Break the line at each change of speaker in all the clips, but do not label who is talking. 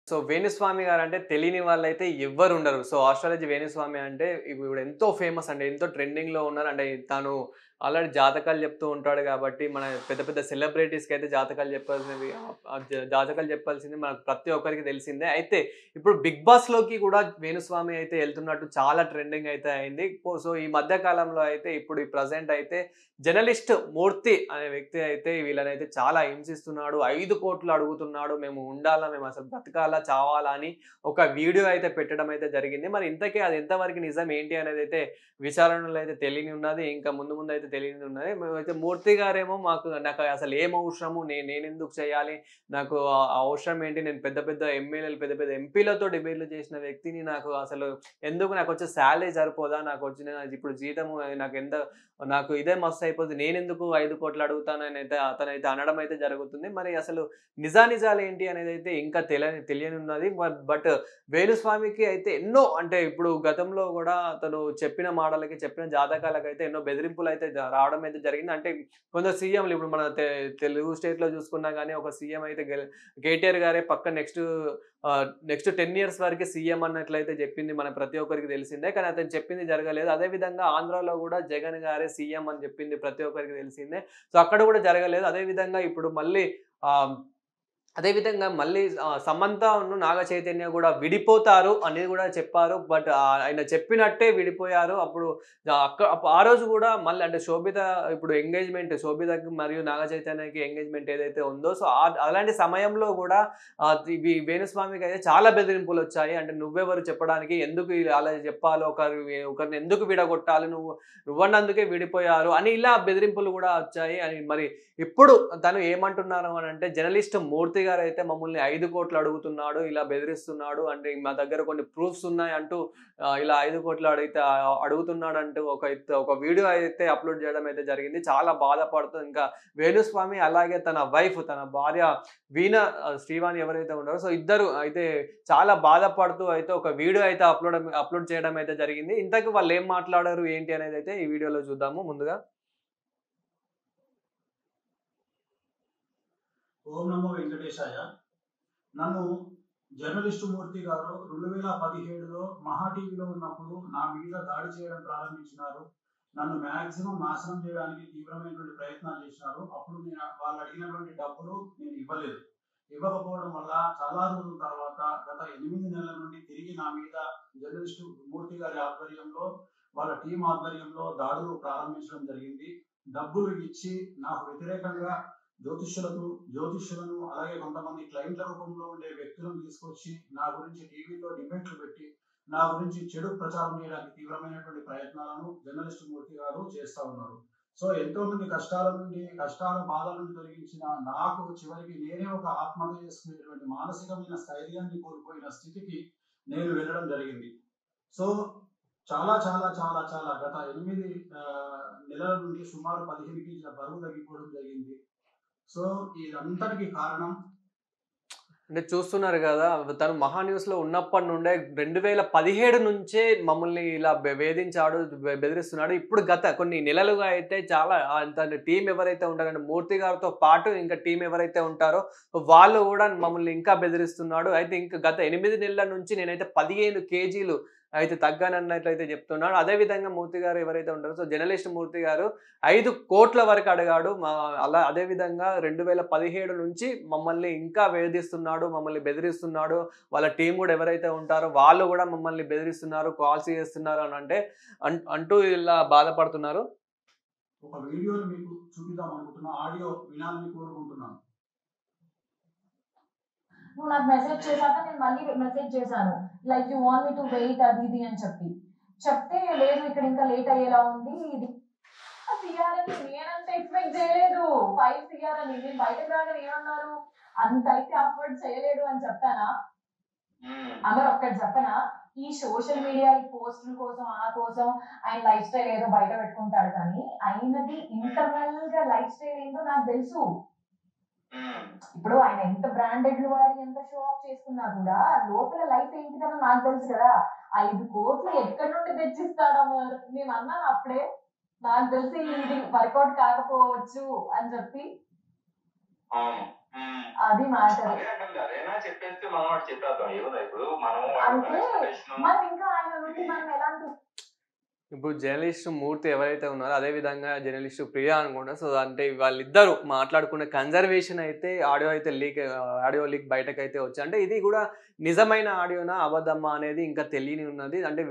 So, Venu Swamy guarantee తెలియని వాళ్ళైతే ఎవ్వరుండరు. So, astrology Venu Swamy అంటే ఇప్పుడు ఎంతో ఫేమస్ అండి. ఎంతో ట్రెండింగ్‌లో ఉన్నారు. అంటే తను ఆల్రెడీ జాతకాలు చెప్తూ ఉంటాడు గాబట్టి, మన పెద్ద పెద్ద సెలబ్రిటీస్‌కైతే జాతకాలు చెప్పాల్సినవి జాతకాలు చెప్పాల్సింది మనకు ప్రతి ఒక్కరికి తెలిసిందే. అయితే ఇప్పుడు 'బిగ్ బాస్‌లోకి' కూడా వేణుస్వామి అయితే ఎళ్తున్నట్టు చాలా ట్రెండింగ్ అయితే అయింది. సో, ఈ మధ్య కాలంలో అయితే ఇప్పుడు ఈ ప్రెజెంట్ అయితే జర్నలిస్ట్ మూర్తి అనే వ్యక్తి అయితే వీళ్ళనైతే చాలా హింసిస్తున్నాడు. 5,00,00,000 అడుగుతున్నాడు. మేము ఉండాలా, మేమసలు బ్రతకాలా, చావాలా అని ఒక వీడియో అయితే పెట్టడం అయితే జరిగింది. మరి ఇంతకీ అది ఎంతవరకు నిజం ఏంటి అనేదైతే విచారణలో అయితే తెలియని ఉన్నది. ఇంకా ముందు ముందయితే తెలియని ఉన్నది. మేమైతే మూర్తి గారేమో నాకు అసలు ఏం అవసరము? నేనెందుకు చేయాలి? నాకు ఆ అవసరం ఏంటి? నేను పెద్ద పెద్ద ఎమ్మెల్యేలు, పెద్ద పెద్ద ఎంపీలతో డిబేట్‌లు చేసిన వ్యక్తిని. నాకు అసలు ఎందుకు నాకొచ్చే సాలరీ సరిపోదా? నాకొచ్చిన ఇప్పుడు జీతము నాకు ఇదే మస్తయిపోద్ది. నేనెందుకు 5,00,00,000 అడుగుతాననైతే అతనైతే అనడం అయితే జరుగుతుంది. మరి అసలు నిజానిజాలేంటి అనేదైతే ఇంకా తెలియనున్నది. బట్ వేణుస్వామికి అయితే ఎన్నో అంటే ఇప్పుడు గతంలో గూడా అతను చెప్పిన మాటలకి, చెప్పిన జాతకాలకైతే ఎన్నో బెదిరింపులైతే రావడం అయితే జరిగింది. అంటే కొందరు సీఎంలు ఇప్పుడు మన తెలుగు స్టేట్‌లో చూసుకున్నా గాని ఒక సీఎం అయితే కేటీఆర్ గారే పక్క నెక్స్ట్ 10 ఇయర్స్ వరకే సీఎం అన్నట్లయితే జెప్పింది మన ప్రతి ఒక్కరికి తెలిసిందే. కానీ అతను చెప్పింది జరగలేదు. అదే విధంగా ఆంధ్రాలో గూడా జగన్ గారే సీఎం అని జెప్పింది ప్రతి ఒక్కరికి తెలిసిందే. సో, అక్కడ గూడా జరగలేదు. అదే విధంగా ఇప్పుడు మళ్ళీ ఆహ్, అదే విధంగా మళ్ళీ సమంతను, నాగ చైతన్య గూడా విడిపోతారు అనేది గూడా చెప్పారు. బట్ ఆయన చెప్పినట్టే విడిపోయారు. అప్పుడు ఆ రోజు గూడా మళ్ళీ అంటే ఇప్పుడు ఎంగేజ్‌మెంట్ శోభితకి మరియు నాగ చైతన్యకి ఎంగేజ్‌మెంట్ ఏదైతే ఉందో సో, అలాంటి సమయంలో గూడా ఇవి వేణుస్వామికయితే చాలా బెదిరింపులొచ్చాయి. అంటే నువ్వెవరు చెప్పడానికి? ఎందుకు అలా జెప్పాలో ఒకరిని ఎందుకు విడగొట్టాలి? నువ్వన్నందుకే విడిపోయారు అని ఇలా బెదిరింపులు గూడా వచ్చాయి. అని మరి ఇప్పుడు తను ఏమంటున్నారు అనంటే, జర్నలిస్ట్ మూర్తి గారైతే మమ్మల్ని 5,00,00,000 అడుగుతున్నాడు. ఇలా బెదిరిస్తున్నాడు. అంటే మా దగ్గర కొన్ని ప్రూఫ్స్ ఉన్నాయంటూ ఇలా 5,00,00,000 అడిగితే అడుగుతున్నాడంటూ ఒక వీడియో అయితే అప్‌లోడ్ చేయడం అయితే జరిగింది. చాలా బాధపడుతూ ఇంకా వేణుస్వామి అలాగే తన భార్య వీణ శ్రీవాణి ఎవరైతే ఉన్నారో సో, ఇద్దరు అయితే చాలా బాధపడుతూ అయితే ఒక వీడియో అయితే అప్‌లోడ్ చేయడం అయితే జరిగింది. ఇంతకి వాళ్ళేం మాట్లాడారు ఏంటి అనేదైతే ఈ వీడియోలో చూద్దాము ముందుగా.
ఓం నమో వెంకటేశాయ. నన్ను జర్నలిస్టు మూర్తి గారు 2017లో మహా టీవీలో ఉన్నప్పుడు నా మీద దాడి చేయడం ప్రారంభించినారు. నన్ను మాక్సిమం నాశనం చేయడానికి తీవ్రమైనటువంటి ప్రయత్నాలు చేసినారు. అప్పుడు నేను వాళ్ళు అడిగినటువంటి డబ్బులు నేను ఇవ్వలేదు. ఇవ్వకపోవడం వల్ల చాలా రోజుల తర్వాత గత 8 నెలల నుండి తిరిగి నా మీద జర్నలిస్టు మూర్తి గారి ఆధ్వర్యంలో, వాళ్ళ టీమ్ ఆధ్వర్యంలో దాడులు ప్రారంభించడం జరిగింది. డబ్బులు ఇచ్చి నాకు వ్యతిరేకంగా జ్యోతిష్యులను అలాగే కొంతమంది క్లయింట్ల రూపంలో ఉండే వ్యక్తులను తీసుకొచ్చి నా గురించి టీవీలో డిబేట్లు పెట్టి నా గురించి చెడు ప్రచారం చేయడానికి తీవ్రమైనటువంటి ప్రయత్నాలను జర్నలిస్ట్ మూర్తి గారు చేస్తా ఉన్నారు. సో ఎంతో మంది కష్టాల బాధల నుండి తొలగించిన నాకు చివరికి నేనే ఒక ఆత్మహత్య చేసుకునేటువంటి మానసికమైన స్థైర్యాన్ని కోల్పోయిన స్థితికి నేను వెళ్ళడం జరిగింది. సో చాలా చాలా చాలా చాలా గత 8 నెలల నుండి సుమారు 15 కేజీల బరువు తగ్గిపోవడం జరిగింది. సో ఇదంతటికి కారణం
అంటే చూస్తున్నారు గదా! తను 'మహా న్యూస్‌లో' ఉన్నప్పటి నుండే 2017 నుంచే మమ్మల్ని ఇలా వేధించాడు, బెదిరిస్తున్నాడు. ఇప్పుడు గత కొన్ని నెలలుగా అయితే చాలా తన టీమ్ ఎవరైతే ఉంటారంటే మూర్తి గారితో పాటు ఇంకా టీమ్ ఎవరైతే ఉంటారో వాళ్ళు గూడా మమ్మల్ని ఇంకా బెదిరిస్తున్నాడు. అయితే ఇంక గత 8 నెలల నుంచి నేనైతే 15 కేజీలు అయితే తగ్గానన్నట్లయితే చెప్తున్నాడు. అదే విధంగా మూర్తి గారు ఎవరైతే ఉంటారో సో, జర్నలిస్ట్ మూర్తి గారు 5,00,00,000 వరకు అడిగాడు. అదే విధంగా 2017 నుంచి మమ్మల్ని ఇంకా వేధిస్తున్నాడు, మమ్మల్ని బెదిరిస్తున్నాడు. వాళ్ళ టీమ్ గూడా ఎవరైతే ఉంటారో వాళ్ళు గూడా మమ్మల్ని బెదిరిస్తున్నారు, కాల్స్ చేస్తున్నారు అనంటే అంటూ ఇలా బాధపడుతున్నారు.
ఒక వీడియోని మీకు చూపిద్దాం అనుకుంటున్నా. ఆడియో వినాలని కోరుకుంటున్నాను.
నువ్వు నాకు మెసేజ్ చేశాక నేను మళ్ళీ మెసేజ్ చేశాను. Like you want me to wait అది ఇది అని చెప్తే లేదు ఇక్కడ ఇంకా లేట్ అయ్యేలా ఉంది. ఇది సిఆర్ అని నేనంత ఎక్స్పెక్ట్ చేయలేదు. 5 సిఆర్ అని నేను బయటకు రాగానే ఏమన్నారు? అంత అయితే అఫోర్డ్ చేయలేడు అని చెప్పానా? అమర్ ఒక్కటి చెప్పనా? ఈ సోషల్ మీడియా ఈ పోస్టుల కోసం ఆ కోసం ఆయన లైఫ్ స్టైల్ ఏదో బయట పెట్టుకుంటాడు కానీ ఆయనది ఇంటర్నల్ గా లైఫ్ స్టైల్ ఏంటో నాకు తెలుసు. ఇప్పుడు ఆయన ఎంత బ్రాండెడ్లు వాడి ఎంత షో ఆఫ్ చేసుకున్నా కూడా లోపల లైఫ్ ఏంటిదనో నాకు తెలుసు కదా. 5,00,00,000 ఎక్కడి నుండి తెచ్చిస్తాడమ్మా నేను అన్నాను అప్పుడే. నాకు తెలిసి ఇది వర్కౌట్ కాకపోవచ్చు అని చెప్పి.
అవును. హ్మ్.
అది మ్యాటర్.
అదే అంటుంది. అదైనా చెప్పేస్తే మనం వాడు చెప్పేద్దాం. ఏముంది ఇప్పుడు మనం వాడి
అయితే
ఎక్స్‌పెక్టేషను
మనం ఇంకా ఆయన నుండి మనం ఎలాంటి
ఇప్పుడు జర్నలిస్ట్ మూర్తి ఎవరైతే ఉన్నారో అదే విధంగా జర్నలిస్ట్ ప్రియా అనుకుంటా. సో, అంటే వాళ్ళిద్దరూ మాట్లాడుకునే కన్వర్జేషన్ అయితే ఆడియో లీక్ బయటకైతే వచ్చాయి. అంటే ఇది గూడా నిజమైన ఆడియోనా? అబద్ధమా? అనేది ఇంకా తెలియని ఉన్నది. అంటే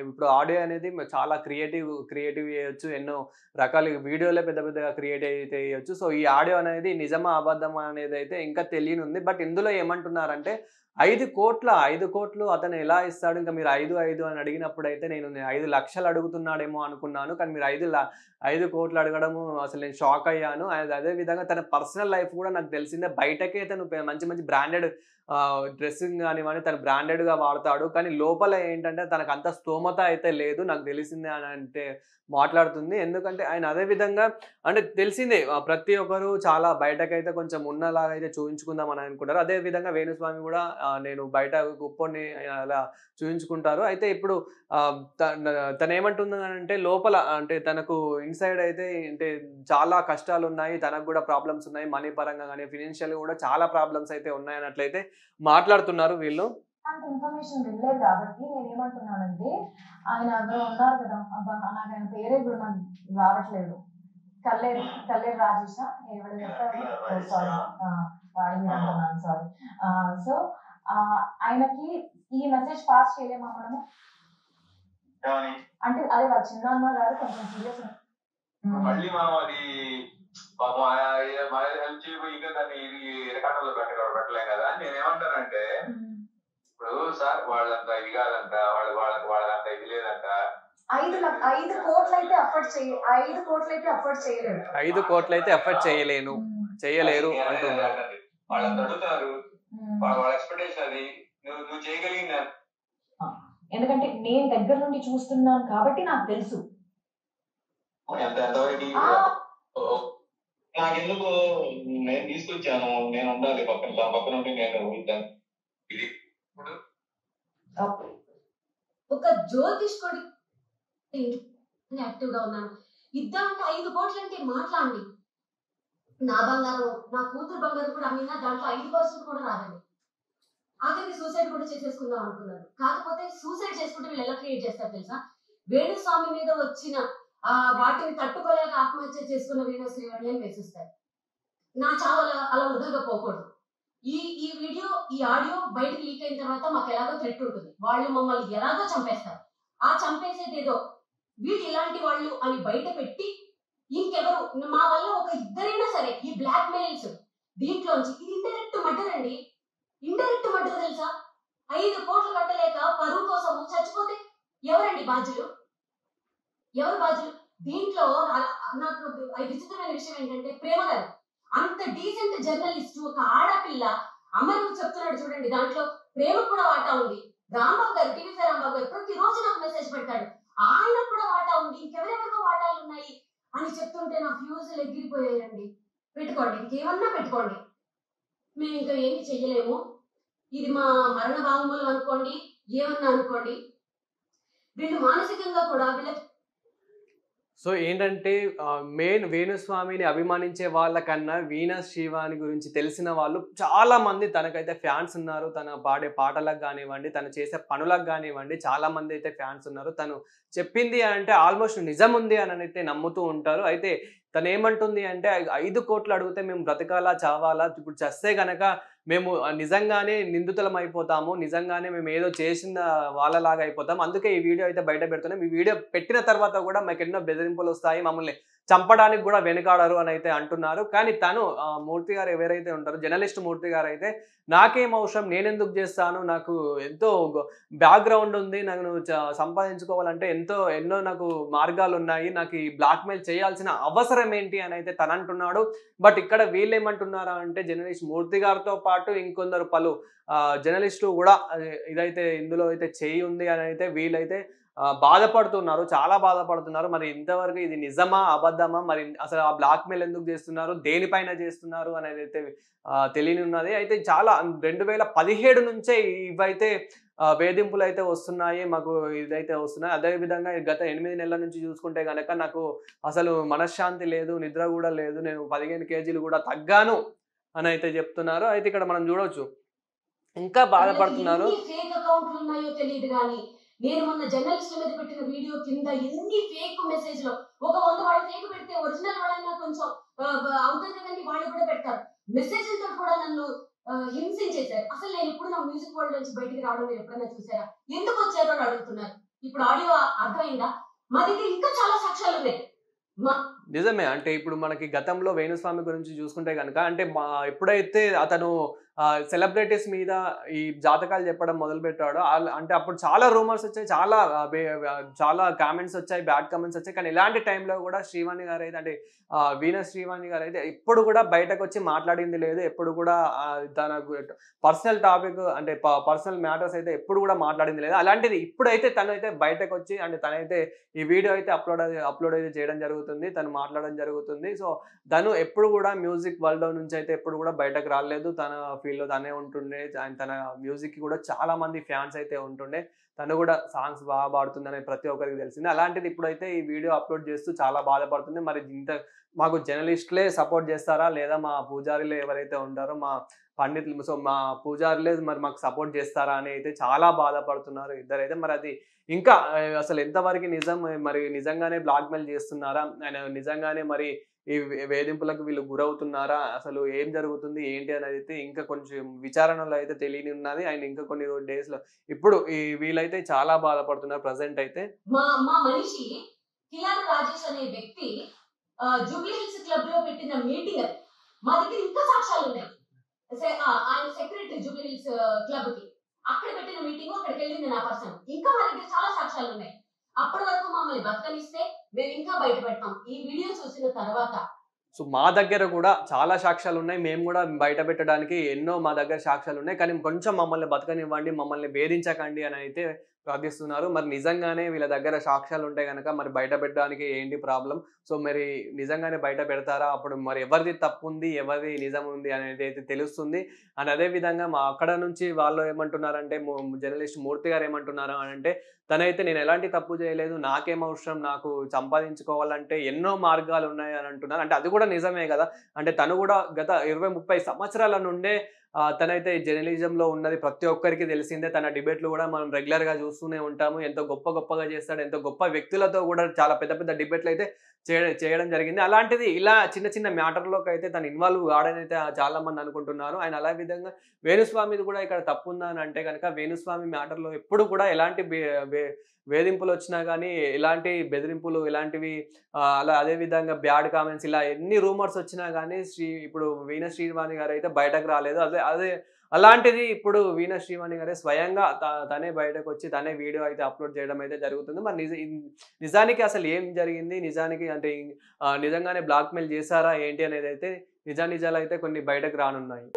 ఇప్పుడు ఆడియో అనేది చాలా క్రియేటివ్ చేయొచ్చు. ఎన్నో రకాల వీడియోలే పెద్ద పెద్దగా క్రియేట్ అయితే చేయొచ్చు. సో, ఈ ఆడియో అనేది నిజమా? అబద్ధమా? అనేదైతే ఇంకా తెలియనుంది. బట్ ఇందులో ఏమంటున్నారంటే 5,00,00,000 అతను ఎలా ఇస్తాడు? ఇంక మీరు 5, 5 అని అడిగినప్పుడైతే నేను 5,00,000 అడుగుతున్నాడేమో అనుకున్నాను. కానీ మీరు 5,00,00,000 అడగడము అసలు నేను షాక్ అయ్యాను. అదే విధంగా తన పర్సనల్ లైఫ్ కూడా నాకు తెలిసిందే. బయటకే తను మంచి మంచి బ్రాండెడ్ డ్రెస్సింగ్ గానివ్వండి, తను బ్రాండెడ్‌గా వాడతాడు. కానీ లోపల ఏంటంటే తనకంత స్తోమత అయితే లేదు. నాకు తెలిసిందే అని అంటే మాట్లాడుతుంది. ఎందుకంటే ఆయన అదే విధంగా అంటే తెలిసిందే ప్రతి ఒక్కరు చాలా బయటకైతే కొంచెం ఉన్నలాగా అయితే చూయించుకుందాం అని అనుకుంటారు. అదే విధంగా వేణుస్వామి గూడా నేను బయట గొప్పోడిని అలా చూయించుకుంటారు. అయితే ఇప్పుడు తనేమంటుందనంటే లోపల అంటే తనకు ఇన్‌సైడ్ అయితే అంటే చాలా కష్టాలున్నాయి. తనకు గూడా ప్రాబ్లమ్స్ ఉన్నాయి. మనీ పరంగా గాని, ఫినాన్షియల్‌గా గూడా చాలా ప్రాబ్లమ్స్ అయితే ఉన్నాయన్నట్లయితే మాట్లాడుతున్నారు వీళ్ళు.
అలాంటి ఇన్ఫర్మేషన్ వినలేదు కాబట్టి నేనేమంటున్నానంటే ఆయన ఎవరో ఉన్నారు కదా, అబ్బా నాకు ఆయన పేరే ఇప్పుడు నాకు రావట్లేదు. కల్లేరు రాజేషా ఎవడో చెప్పారు. సారీ, వాడి మీద అంటున్నాను, సారీ. సో ఆయనకి ఈ మెసేజ్ పాస్ చేయలేమా మనము?
ఏమని?
అంటే అదే వాళ్ళ చిన్నాన్న గారు కొంచెం సీరియస్.
మళ్ళీ మనం అది పాపం మనది హెల్ప్ చేయబోయి ఇంకా దాన్ని ఇరకాటంలో పెట్టలేం కదా అని నేనేమంటానంటే, ఇప్పుడు సార్ వాళ్ళంత ఇది కాదంట, వాళ్ళకంత ఇది లేదంట.
5 కోట్లు అయితే అఫోర్డ్ చేయలేరు.
5 కోట్లయితే ఎఫర్ట్ చేయలేరు అంటున్నారు.
వాళ్ళంత అడుగుతారు. వాళ్ళ ఎక్స్‌పెక్టేషన్ అది. నువ్వు చేయగలిగింది
ఎందుకంటే నేను దగ్గర నుండి చూస్తున్నాను కాబట్టి నాకు తెలుసు.
ఎంతవరకు నాకెందుకు నేను తీసుకొచ్చాను, నేను ఉండాలి పక్కన ఉండి నేను ఇది ఇప్పుడు
ఒక జ్యోతిష్కుడి యాక్టివ్ గా ఉన్నాను. ఇద్దామంటే 5 కోట్లు అంటే మాట్లాడండి. నా బంగారం, నా కూతురు బంగారం కూడా అమ్మినా దాంట్లో 5% కూడా రాదండి. ఆఖరికి సూసైడ్ కూడా చేసేసుకుందాం అనుకున్నాను. కాకపోతే సూసైడ్ చేసుకుంటే వీళ్ళు ఎలా క్రియేట్ చేస్తారు తెలుసా? వేణుస్వామి మీద వచ్చిన వాటిని తట్టుకోలేక ఆత్మహత్య చేసుకున్న వీణశ్రీవాణి అని వేసిస్తారు. నా చావు అలా వృధాగా పోకూడదు. ఈ వీడియో, ఈ ఆడియో బయటకు లీక్ అయిన తర్వాత మాకు ఎలాగో థ్రెట్ ఉంటుంది. వాళ్ళు మమ్మల్ని ఎలాగో చంపేస్తారు. ఆ చంపేసేది ఏదో వీళ్ళు ఇలాంటి వాళ్ళు అని బయట పెట్టి ఇంకెవరు మా వల్ల ఒక ఇద్దరైనా సరే ఈ బ్లాక్ మెయిల్స్ దీంట్లోంచి ఇది ఇండైరెక్ట్ మర్డర్ అండి. ఇండైరెక్ట్ మర్డర్ తెలుసా? 5 కోట్లు కట్టలేక పరువు కోసం చచ్చిపోతే ఎవరండి బాధ్యులు? ఎవరు బాధ్యులు? దీంట్లో నాకు విచిత్రమైన విషయం ఏంటంటే, ప్రేమ గారు అంత డీసెంట్ జర్నలిస్ట్, ఒక ఆడపిల్ల అమరు చెప్తున్నాడు చూడండి, దాంట్లో ప్రేమకు కూడా వాటా ఉంది. రాంబాబు గారు, టీవీ రాంబాబు గారు ప్రతిరోజు నాకు మెసేజ్ పెడతాడు, ఆయనకు కూడా వాటా ఉంది, ఇంకెవరెవరికో వాటాలు ఉన్నాయి అని చెప్తుంటే నా ఫ్యూజులు ఎగిరిపోయాయండి. పెట్టుకోండి, ఇంకేమన్నా పెట్టుకోండి, మేము ఇంకా ఏమి చెయ్యలేము. ఇది మా మరణ వాంగ్మూలం అనుకోండి, ఏమన్నా అనుకోండి. వీళ్ళు మానసికంగా కూడా వీళ్ళకి
సో ఏంటంటే మెయిన్ వేణుస్వామిని అభిమానించే వాళ్ళకన్నా వీనస్ శ్రీవాణి గురించి తెలిసిన వాళ్ళు చాలా మంది తనకైతే ఫ్యాన్స్ ఉన్నారు. తను పాడే పాటలకు గానివ్వండి, తను చేసే పనులకు గానివ్వండి చాలా మంది అయితే ఫ్యాన్స్ ఉన్నారు. తను చెప్పింది అంటే ఆల్మోస్ట్ నిజం ఉంది అని అయితే నమ్ముతూ ఉంటారు. అయితే తను ఏమంటుంది అంటే 5 కోట్లు అడిగితే మేము బ్రతకాలా చావాలా? ఇప్పుడు చస్తే గనక మేము నిజంగానే నిందితులం అయిపోతాము. నిజంగానే మేము ఏదో చేసిన వాళ్ళలాగా అయిపోతాం. అందుకే ఈ వీడియో అయితే బయట పెడుతున్నాం. ఈ వీడియో పెట్టిన తర్వాత కూడా మాకెన్నో బెదిరింపులొస్తాయి. మమ్మల్ని చంపడానికి కూడా వెనుకాడరు అని అయితే అంటున్నారు. కానీ తను మూర్తి గారు ఎవరైతే ఉంటారో జర్నలిస్ట్ మూర్తి గారైతే నాకేం అవసరం, నేనెందుకు చేస్తాను, నాకు ఎంతో బ్యాక్‌గ్రౌండ్ ఉంది. నేను సంపాదించుకోవాలంటే ఎన్నో నాకు మార్గాలున్నాయి. నాకు ఈ బ్లాక్‌మెయిల్ చేయాల్సిన అవసరం ఏంటి అని అయితే తనంటున్నాడు. బట్ ఇక్కడ వీళ్ళేమంటున్నారా అంటే జర్నలిస్ట్ మూర్తి గారితో పాటు ఇంకొందరు పలు జర్నలిస్టులు కూడా ఇదైతే ఇందులో అయితే చేయి ఉంది అని అయితే వీళ్ళైతే బాధపడుతున్నారు. చాలా బాధపడుతున్నారు. మరి ఇంతవరకు ఇది నిజమా? అబద్ధమా? మరి అసలు ఆ బ్లాక్‌మెయిల్ ఎందుకు చేస్తున్నారు? దేనిపైన చేస్తున్నారు అనేదైతే తెలియనున్నది. అయితే చాలా 2017 నుంచే ఇవైతే వేధింపులైతే వస్తున్నాయి. మాకు ఇదైతే వస్తున్నాయి. అదే విధంగా గత 8 నెలల నుంచి చూసుకుంటే గనక నాకు అసలు మనశ్శాంతి లేదు. నిద్ర గూడా లేదు. నేను 15 కేజీలు గూడా తగ్గాను అని అయితే చెప్తున్నారు. అయితే ఇక్కడ మనం చూడొచ్చు ఇంకా బాధపడుతున్నారు.
ఎన్ని ఫేక్ అకౌంట్లు ఉన్నాయో తెలియదు కానీ నేను మొన్న జర్నలిస్ట్ మీద పెట్టిన వీడియో కింద ఎన్ని ఫేక్ మెసేజ్ లో ఒక 100 వాళ్ళు ఫేక్ పెడితే ఒరిజినల్ వాళ్ళైనా కొంచెం అవుతుంది కదండి, వాళ్ళు కూడా పెడతారు. మెసేజ్లతో కూడా నన్ను హింసించేశారు. అసలు నేను ఇప్పుడు నా మ్యూజిక్ వరల్డ్ నుంచి బయటికి రావడం మీరు ఎప్పుడైనా చూసారా? ఎందుకు వచ్చారో అని అడుగుతున్నారు. ఇప్పుడు ఆడియో అర్థమైందా? మా దగ్గర ఇంకా చాలా సాక్ష్యాలు ఉన్నాయి.
నిజమే. అంటే ఇప్పుడు మనకి గతంలో వేణుస్వామి గురించి చూసుకుంటే గనక అంటే ఎప్పుడైతే అతను సెలబ్రిటీస్ మీద ఈ జాతకాలు చెప్పడం మొదలుపెట్టాడో అంటే అప్పుడు చాలా రూమర్స్ వచ్చాయి. చాలా కామెంట్స్ వచ్చాయి. బ్యాడ్ కామెంట్స్ వచ్చాయి. కానీ ఇలాంటి టైంలో కూడా శ్రీవాణి గారైతే అంటే వీనస్ శ్రీవాణి గారైతే ఎప్పుడు కూడా బయటకొచ్చి మాట్లాడింది లేదు. ఎప్పుడు కూడా తన పర్సనల్ టాపిక్ అంటే పర్సనల్ మ్యాటర్స్ అయితే ఎప్పుడు కూడా మాట్లాడింది లేదు. అలాంటిది ఇప్పుడైతే తనైతే బయటకొచ్చి అంటే తనైతే ఈ వీడియో అయితే అప్లోడ్ అయితే చేయడం జరుగుతుంది. తను మాట్లాడడం జరుగుతుంది. సో తను ఎప్పుడు కూడా మ్యూజిక్ వరల్డ్ నుంచి అయితే ఎప్పుడు కూడా బయటకు రాలేదు. తన ఫీల్డ్లో తనే ఉంటుండే. తన మ్యూజిక్ కి కూడా చాలా మంది ఫ్యాన్స్ అయితే ఉంటుండే. తను కూడా సాంగ్స్ బాగా పాడుతుందని ప్రతి ఒక్కరికి తెలిసింది. అలాంటిది ఇప్పుడైతే ఈ వీడియో అప్లోడ్ చేస్తూ చాలా బాధపడుతుంది. మరి ఇంత మాకు జర్నలిస్టులే సపోర్ట్ చేస్తారా, లేదా మా పూజారులే ఎవరైతే ఉంటారో మా పండితులు, సో మా పూజారులే మరి మాకు సపోర్ట్ చేస్తారా అని అయితే చాలా బాధపడుతున్నారు ఇద్దరైతే. మరి అది ఇంకా అసలు ఎంతవరకు నిజం, మరి నిజంగానే బ్లాక్మెయిల్ చేస్తున్నారా, ఆయన నిజంగానే మరి ఈ వేధింపులకు వీళ్ళు గురవుతున్నారా, అసలు ఏం జరుగుతుంది ఏంటి అనేది అయితే ఇంకా కొంచెం విచారణలో అయితే తెలియని ఉన్నది. ఆయన ఇంకా కొన్ని డేస్ లో ఇప్పుడు వీళ్ళైతే చాలా బాధపడుతున్నారు ప్రజెంట్ అయితే.
మా మనిషి కిలారు రాజేష్ అనే వ్యక్తి జూబ్లీ హిల్స్ క్లబ్ లో పెట్టిన మీటింగ్ అది. మా దగ్గర ఇంకా సాక్ష్యాలు ఉన్నాయి. ఆయన సెక్రటరీ జూబ్లీ హిల్స్ క్లబ్ కి అక్కడ పెట్టిన మీటింగ్, అక్కడికి వెళ్ళింది నా పర్సన్. ఇంకా మా దగ్గర చాలా సాక్ష్యాలు ఉన్నాయి. అప్పటి వరకు మమ్మల్ని బతకనిస్తే మేము ఇంకా బయట పెడతాం ఈ వీడియో చూసిన తర్వాత.
సో మా దగ్గర కూడా చాలా సాక్ష్యాలు ఉన్నాయి. మేము కూడా బయట పెట్టడానికి ఎన్నో మా దగ్గర సాక్ష్యాలు ఉన్నాయి. కానీ కొంచెం మమ్మల్ని బతకనివ్వండి, మమ్మల్ని వేధించకండి అని అయితే ప్రార్థిస్తున్నారు. మరి నిజంగానే వీళ్ళ దగ్గర సాక్ష్యాలు ఉంటే కనుక మరి బయట పెట్టడానికి ఏంటి ప్రాబ్లం? సో మరి నిజంగానే బయట పెడతారా? అప్పుడు మరి ఎవరిది తప్పు ఉంది, ఎవరిది నిజం ఉంది అనేది అయితే తెలుస్తుంది. అండ్ అదేవిధంగా అక్కడ నుంచి వాళ్ళు ఏమంటున్నారంటే జర్నలిస్ట్ మూర్తి గారు ఏమంటున్నారు అని అంటే, తనైతే నేను ఎలాంటి తప్పు చేయలేదు, నాకేం అవసరం, నాకు సంపాదించుకోవాలంటే ఎన్నో మార్గాలు ఉన్నాయి అని అంటున్నారు. అంటే అది కూడా నిజమే కదా. అంటే తను కూడా గత 20-30 సంవత్సరాల నుండే తనైతే జర్నలిజంలో ఉన్నది ప్రతి ఒక్కరికి తెలిసిందే. తన డిబేట్లు కూడా మనం రెగ్యులర్గా చూస్తూనే ఉంటాము. ఎంతో గొప్పగా చేస్తాడు. ఎంతో గొప్ప వ్యక్తులతో కూడా చాలా పెద్ద డిబేట్లు అయితే చేయడం జరిగింది. అలాంటిది ఇలా చిన్న మ్యాటర్లోకి అయితే తను ఇన్వాల్వ్ కాడని అయితే చాలా మంది అనుకుంటున్నారు. ఆయన అలా విధంగా వేణుస్వామిది కూడా ఇక్కడ తప్పు ఉందా అని అంటే కనుక వేణుస్వామి మ్యాటర్లో ఎప్పుడు కూడా ఎలాంటి వేధింపులు వచ్చినా కానీ, ఎలాంటి బెదిరింపులు ఇలాంటివి అలా అదేవిధంగా బ్యాడ్ కామెంట్స్ ఇలా ఎన్ని రూమర్స్ వచ్చినా కానీ ఇప్పుడు వీనస్ శ్రీవాణి గారు అయితే బయటకు రాలేదు. అదే అలాంటిది ఇప్పుడు వీనస్ శ్రీవాణి గారే స్వయంగా తనే బయటకు వచ్చి తనే వీడియో అయితే అప్లోడ్ చేయడం అయితే జరుగుతుంది. మరి నిజానికి అసలు ఏం జరిగింది, నిజానికి అంటే నిజంగానే బ్లాక్మెయిల్ చేశారా ఏంటి అనేది అయితే నిజాలు అయితే కొన్ని బయటకు రానున్నాయి.